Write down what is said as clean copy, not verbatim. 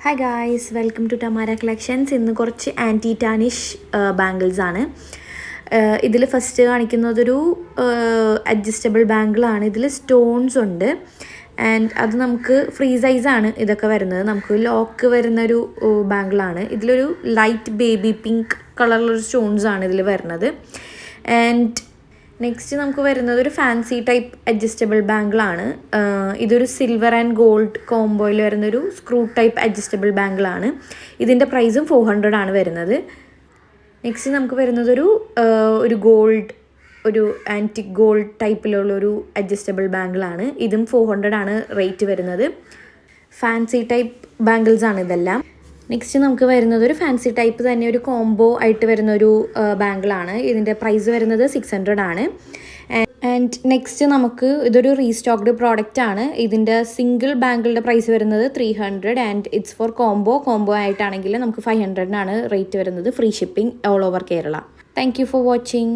Hi guys, welcome to Tamara collections. ഇന്ന് കുറച്ച് anti ടാനിഷ് bangles ആണ്. ഇതിൽ ഫസ്റ്റ് കാണിക്കുന്നതൊരു അഡ്ജസ്റ്റബിൾ ബാംഗിളാണ്. ഇതിൽ സ്റ്റോൺസ് ഉണ്ട് ആൻഡ് അത് നമുക്ക് ഫ്രീ സൈസാണ് ഇതൊക്കെ വരുന്നത്. നമുക്ക് ലോക്ക് വരുന്നൊരു ബാംഗിളാണ്. ഇതിലൊരു ലൈറ്റ് ബേബി പിങ്ക് കളറിലൊരു സ്റ്റോൺസാണ് ഇതിൽ വരുന്നത്. ആൻഡ് നെക്സ്റ്റ് നമുക്ക് വരുന്നത് ഒരു ഫാൻസി ടൈപ്പ് അഡ്ജസ്റ്റബിൾ ബാംഗിളാണ്. ഇതൊരു സിൽവർ ആൻഡ് ഗോൾഡ് കോംബോയിൽ വരുന്നൊരു സ്ക്രൂ ടൈപ്പ് അഡ്ജസ്റ്റബിൾ ബാംഗിളാണ്. ഇതിൻ്റെ പ്രൈസും 400 ആണ് വരുന്നത്. നെക്സ്റ്റ് നമുക്ക് വരുന്നത് ഒരു ഗോൾഡ്, ഒരു ആൻറ്റിക് ഗോൾഡ് ടൈപ്പിലുള്ളൊരു അഡ്ജസ്റ്റബിൾ ബാംഗിളാണ്. ഇതും 400 ആണ് റേറ്റ് വരുന്നത്. ഫാൻസി ടൈപ്പ് ബാംഗിൾസ് ആണ് ഇതെല്ലാം. നെക്സ്റ്റ് നമുക്ക് വരുന്നത് ഒരു ഫാൻസി ടൈപ്പ് തന്നെ ഒരു കോംബോ ആയിട്ട് വരുന്നൊരു ബാംഗിളാണ്. ഇതിൻ്റെ പ്രൈസ് വരുന്നത് 600 ആണ്. ആൻഡ് നെക്സ്റ്റ് നമുക്ക് ഇതൊരു റീസ്റ്റോക്ഡ് പ്രോഡക്റ്റ് ആണ്. ഇതിൻ്റെ സിംഗിൾ ബാംഗിളുടെ പ്രൈസ് വരുന്നത് 300 ആൻഡ് ഇറ്റ്സ് ഫോർ കോംബോ ആയിട്ടാണെങ്കിൽ നമുക്ക് 500 റേറ്റ് വരുന്നത്. Free shipping all over Kerala. Thank you for watching.